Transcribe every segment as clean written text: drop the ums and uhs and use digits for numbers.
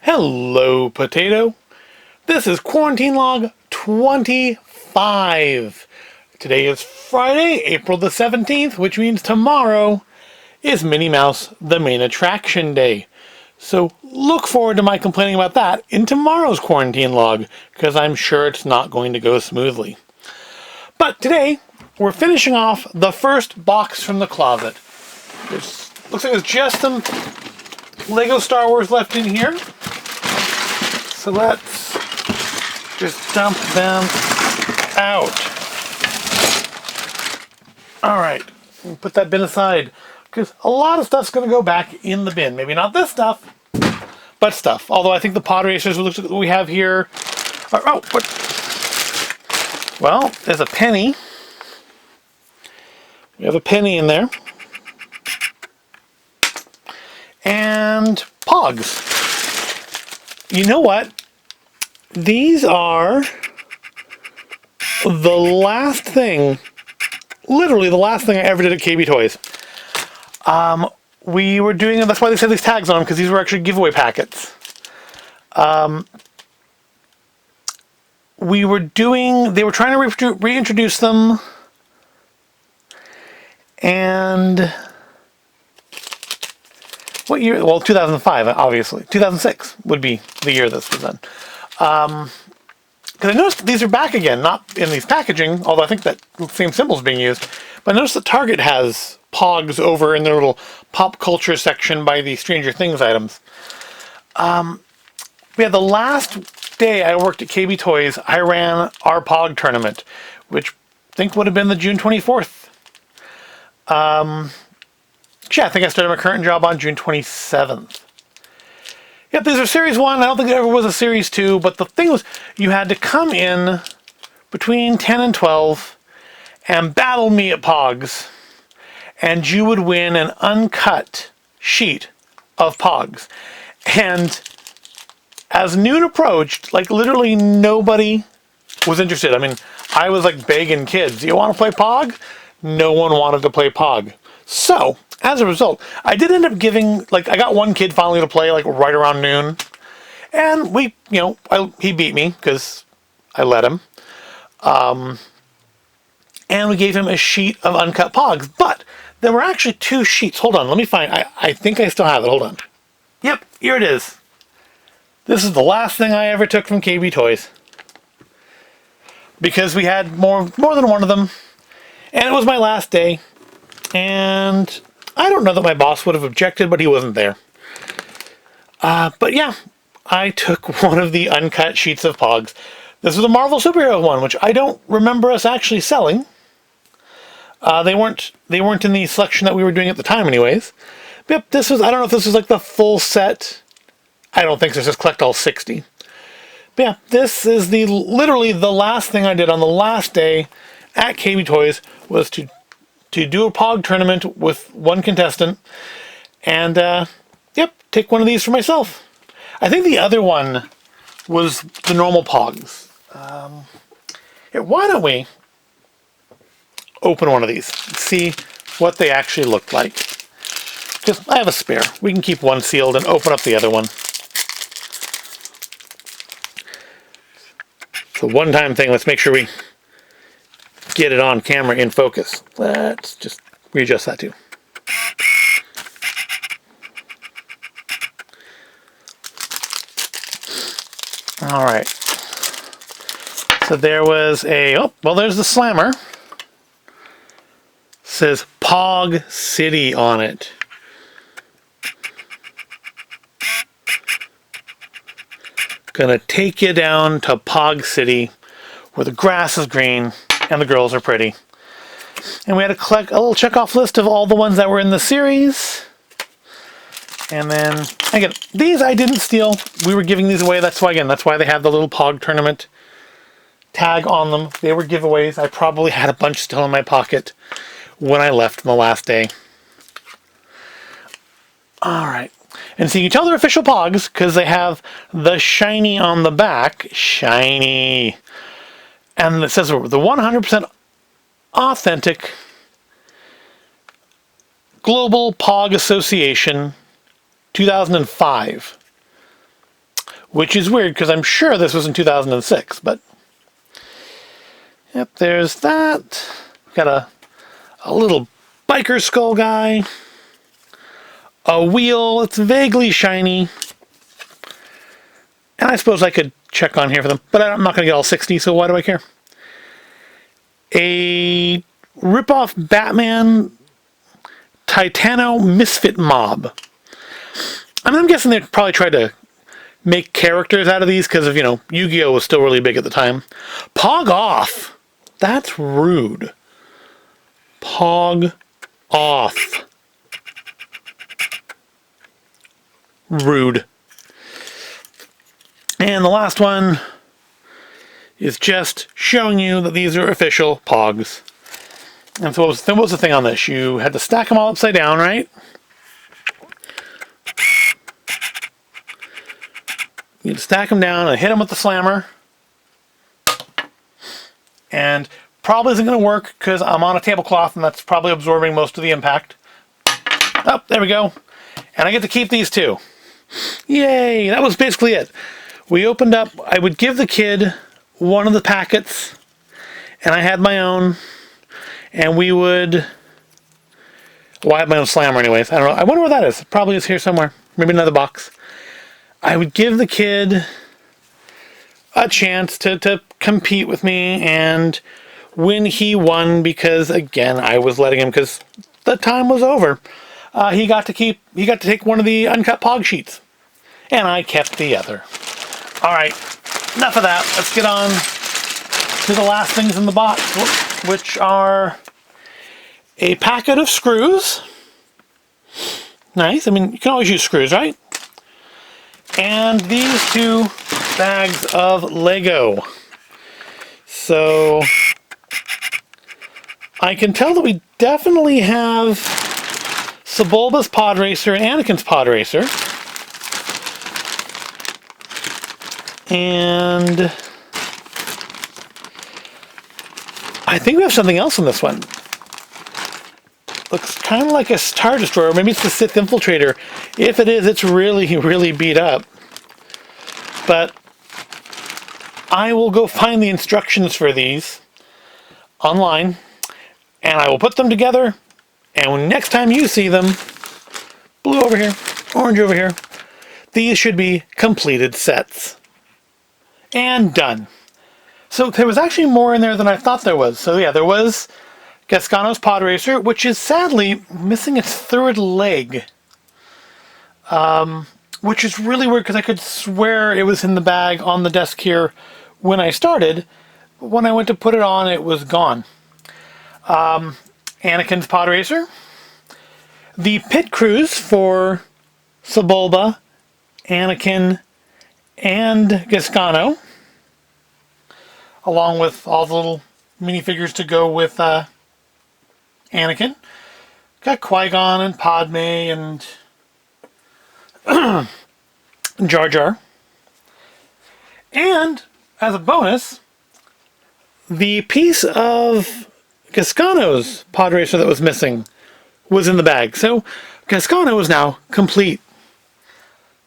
Hello, Potato. This is Quarantine Log 25. Today is Friday, April the 17th, which means tomorrow is Minnie Mouse, the main attraction day. So look forward to my complaining about that in tomorrow's Quarantine Log, because I'm sure it's not going to go smoothly. But today, we're finishing off the first box from the closet. Looks like there's just some Lego Star Wars left in here. So let's just dump them out. Alright, put that bin aside, because a lot of stuff's going to go back in the bin. Maybe not this stuff, but stuff. Although I think the pod racers we have here are, well, there's a penny. We have a penny in there. And POGs. You know what? These are the last thing, literally the last thing I ever did at KB Toys. We were doing, that's why they said these tags on them, because these were actually giveaway packets. They were trying to reintroduce them, and what year? Well, 2005, obviously. 2006 would be the year this was done. Because I noticed these are back again, not in these packaging, although I think that same symbol is being used. But I noticed that Target has POGs over in their little pop culture section by the Stranger Things items. We had the last day I worked at KB Toys, I ran our POG tournament, which I think would have been the June 24th. Yeah, I think I started my current job on June 27th. Yep, these are Series 1. I don't think there ever was a Series 2, but the thing was, you had to come in between 10 and 12 and battle me at POGs, and you would win an uncut sheet of POGs. And as noon approached, like literally nobody was interested. I mean, I was like begging kids, do you want to play POG? No one wanted to play POG. So, as a result, I did end up giving, I got one kid finally to play, right around noon. And he beat me, because I let him. And we gave him a sheet of uncut POGs. But there were actually two sheets. Hold on, let me find, I think I still have it, hold on. Yep, here it is. This is the last thing I ever took from KB Toys. Because we had more than one of them. And it was my last day. And I don't know that my boss would have objected, but he wasn't there. But yeah, I took one of the uncut sheets of POGs. This was a Marvel superhero one, which I don't remember us actually selling. They weren't in the selection that we were doing at the time anyways. But yep, this was, I don't know if this was the full set. I don't think so. It's just collect all 60. But yeah, this is literally the last thing I did on the last day at KB Toys was to do a POG tournament with one contestant, and take one of these for myself. I think the other one was the normal POGs. Why don't we open one of these and see what they actually look like? Because I have a spare. We can keep one sealed and open up the other one. It's a one-time thing. Let's make sure we get it on camera in focus. Let's just readjust that too. All right. So there was there's the slammer. It says POG City on it. Gonna take you down to POG City where the grass is green and the girls are pretty. And we had to collect a little checkoff list of all the ones that were in the series. And then, again, these I didn't steal. We were giving these away. That's why they have the little POG tournament tag on them. They were giveaways. I probably had a bunch still in my pocket when I left on the last day. All right. And so you can tell they're official POGs because they have the shiny on the back. Shiny. And it says the 100% authentic Global POG Association 2005. which is weird because I'm sure this was in 2006, but yep, there's that. Got a little biker skull guy, a wheel that's vaguely shiny, and I suppose I could check on here for them, but I'm not going to get all 60, so why do I care? A rip-off Batman Titano Misfit Mob. I mean, I'm guessing they probably tried to make characters out of these because of, Yu-Gi-Oh! Was still really big at the time. Pog off. That's rude. Pog off. Rude. And the last one is just showing you that these are official Pogs. And so what was the thing on this? You had to stack them all upside down, right? You'd stack them down and hit them with the slammer. And probably isn't going to work because I'm on a tablecloth and that's probably absorbing most of the impact. Oh, there we go. And I get to keep these too. Yay! That was basically it. We opened up, I would give the kid one of the packets, and I had my own, and we would, well, I have my own slammer anyways. I don't know. I wonder where that is. It probably is here somewhere. Maybe another box. I would give the kid a chance to compete with me, and when he won, because again, I was letting him, because the time was over, he got to take one of the uncut POG sheets, and I kept the other. All right, enough of that. Let's get on to the last things in the box, which are a packet of screws. Nice. I mean, you can always use screws, right? And these 2 bags of Lego. So I can tell that we definitely have Sebulba's Pod Racer and Anakin's Pod Racer. And I think we have something else in this one. Looks kind of like a Star Destroyer. Maybe it's the Sith Infiltrator. If it is, it's really, really beat up. But I will go find the instructions for these online, and I will put them together, and when next time you see them, blue over here, orange over here, these should be completed sets. And done. So there was actually more in there than I thought there was. So yeah, there was Gascano's Pod Racer, which is sadly missing its 3rd leg. Which is really weird because I could swear it was in the bag on the desk here when I started. But when I went to put it on, it was gone. Anakin's Pod Racer. The pit crews for Sebulba, Anakin, and Gascano, along with all the little minifigures to go with Anakin. Got Qui-Gon and Padme and Jar Jar. And, as a bonus, the piece of Gascano's Pod Racer that was missing was in the bag. So, Gascano is now complete.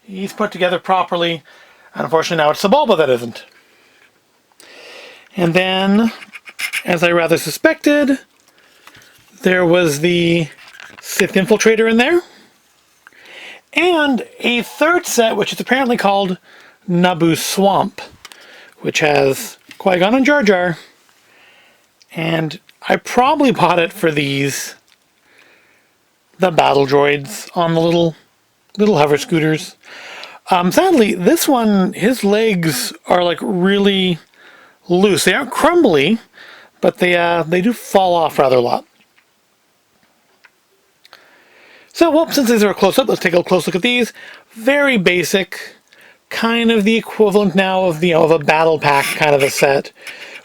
He's put together properly. Unfortunately, now it's Sebulba that isn't. And then, as I rather suspected, there was the Sith Infiltrator in there. And a 3rd set, which is apparently called Naboo Swamp, which has Qui-Gon and Jar Jar. And I probably bought it for the battle droids on the little hover scooters. Sadly, this one, his legs are like really loose. They aren't crumbly, but they do fall off rather a lot. So, well, since these are a close-up, let's take a close look at these. Very basic, kind of the equivalent now of a battle pack kind of a set,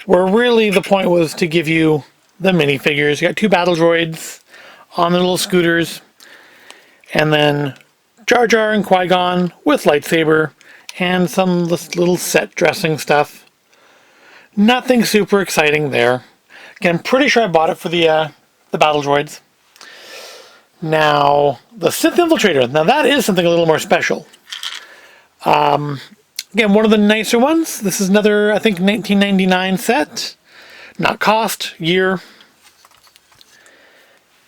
where really the point was to give you the minifigures. You got 2 battle droids on the little scooters, and then Jar Jar and Qui-Gon with lightsaber, and some little set dressing stuff. Nothing super exciting there. Again, I'm pretty sure I bought it for the battle droids. Now, the Sith Infiltrator. Now that is something a little more special. Again, one of the nicer ones. This is another, I think, 1999 set. Not cost, year.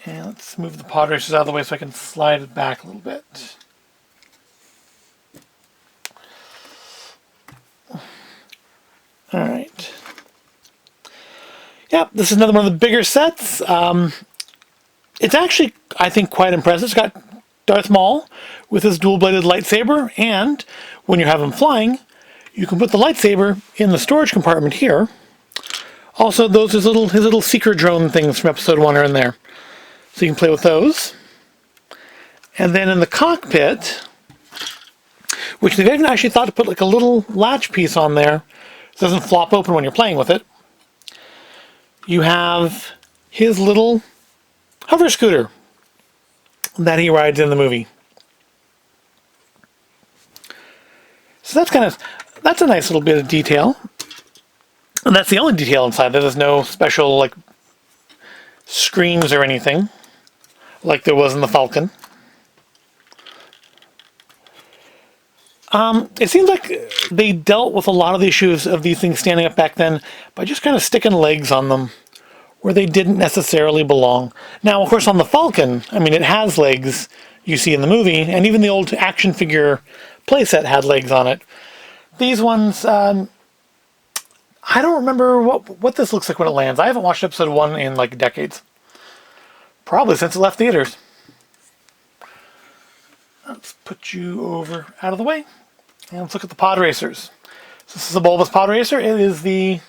And let's move the pod racers out of the way so I can slide it back a little bit. Alright. Yep, this is another one of the bigger sets. It's actually, I think, quite impressive. It's got Darth Maul with his dual-bladed lightsaber, and when you have him flying, you can put the lightsaber in the storage compartment here. Also, those his little seeker drone things from episode 1 are in there. So you can play with those. And then in the cockpit, which they've even actually thought to put like a little latch piece on there so it doesn't flop open when you're playing with it. You have his little hover scooter that he rides in the movie. So that's a nice little bit of detail. And that's the only detail inside. There's no special like screens or anything like there was in the Falcon. It seems like they dealt with a lot of the issues of these things standing up back then by just kind of sticking legs on them where they didn't necessarily belong. Now, of course, on the Falcon, I mean, it has legs you see in the movie, and even the old action figure playset had legs on it. These ones, I don't remember what this looks like when it lands. I haven't watched episode 1 in like decades. Probably since it left theaters. Let's put you over out of the way. And let's look at the pod racers. So this is a bulbous pod racer. It is the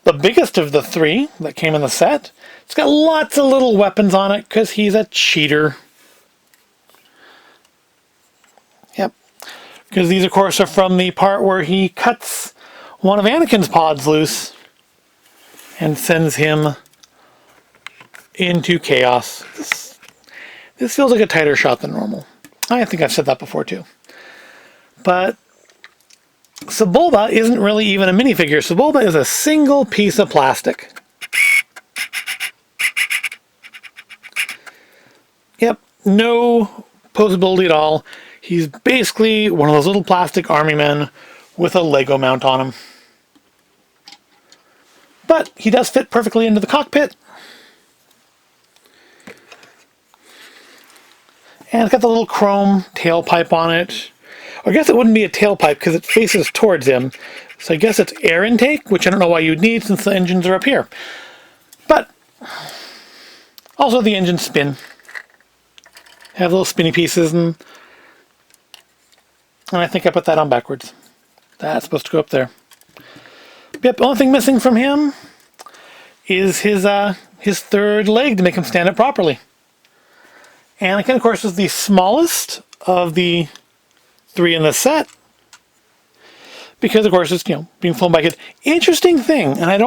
biggest of the 3 that came in the set. It's got lots of little weapons on it because he's a cheater. Yep. Because these, of course, are from the part where he cuts one of Anakin's pods loose and sends him into chaos. This feels like a tighter shot than normal. I think I've said that before too. But Sebulba isn't really even a minifigure. Sebulba is a single piece of plastic. Yep, no posability at all. He's basically one of those little plastic army men with a Lego mount on him. But he does fit perfectly into the cockpit. And it's got the little chrome tailpipe on it. I guess it wouldn't be a tailpipe because it faces towards him. So I guess it's air intake, which I don't know why you'd need since the engines are up here. But also the engines spin. Have little spinny pieces, and I think I put that on backwards. That's supposed to go up there. Yep, the only thing missing from him is his third leg to make him stand up properly. Anakin, of course, is the smallest of the 3 in the set. Because, of course, it's, being flown by a kid. Interesting thing, and I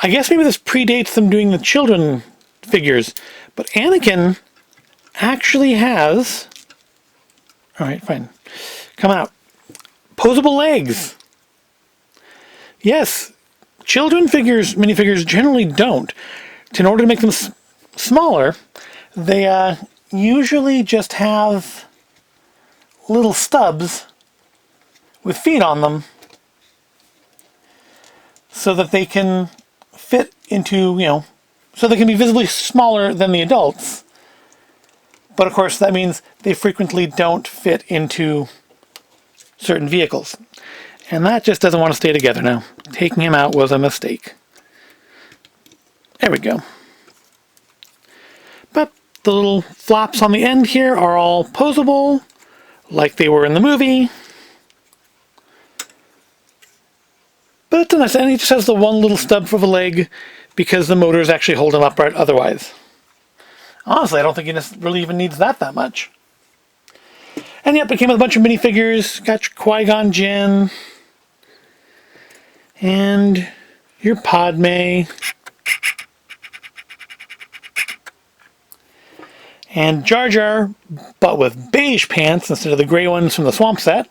guess maybe this predates them doing the children figures, but Anakin actually has, alright, fine, come out, posable legs. Yes, children figures, minifigures generally don't. In order to make them smaller, they usually just have little stubs with feet on them so that they can fit into, so they can be visibly smaller than the adults. But of course that means they frequently don't fit into certain vehicles. And that just doesn't want to stay together now. Taking him out was a mistake. There we go. But the little flaps on the end here are all posable, like they were in the movie. But it's nice, and he just has the one little stub for the leg because the motors actually hold him upright otherwise. Honestly, I don't think he really even needs that much. And yep, it came with a bunch of minifigures. Got your Qui-Gon Jinn. And your Padme. And Jar Jar, but with beige pants instead of the gray ones from the Swamp set.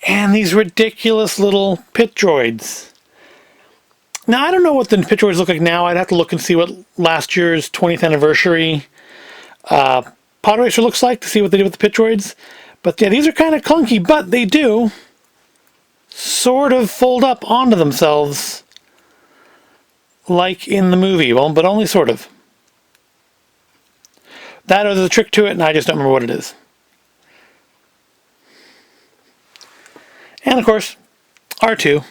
And these ridiculous little pit droids. Now, I don't know what the pit droids look like now. I'd have to look and see what last year's 20th anniversary pod racer looks like to see what they did with the pit droids. But yeah, these are kind of clunky, but they do sort of fold up onto themselves like in the movie. Well, but only sort of. That is a trick to it, and I just don't remember what it is. And of course, R2,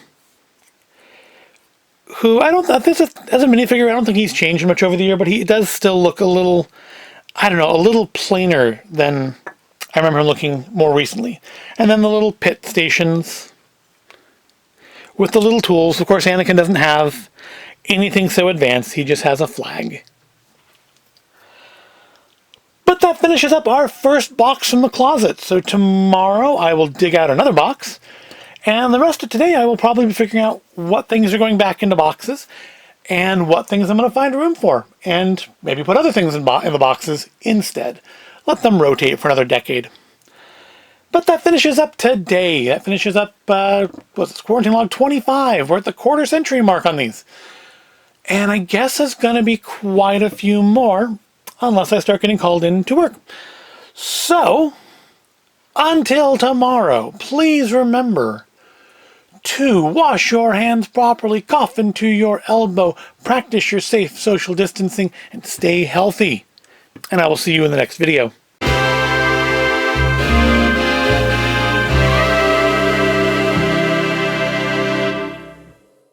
who I don't, as a minifigure, I don't think he's changed much over the year, but he does still look a little, I don't know, a little plainer than I remember him looking more recently. And then the little pit stations with the little tools. Of course, Anakin doesn't have anything so advanced. He just has a flag. But that finishes up our first box from the closet. So tomorrow I will dig out another box. And the rest of today I will probably be figuring out what things are going back into boxes and what things I'm going to find room for. And maybe put other things in the boxes instead. Let them rotate for another decade. But that finishes up today. That finishes up, what's this, Quarantine Log 25. We're at the quarter century mark on these. And I guess it's going to be quite a few more, unless I start getting called in to work. So, until tomorrow, please remember to wash your hands properly, cough into your elbow, practice your safe social distancing, and stay healthy. And I will see you in the next video.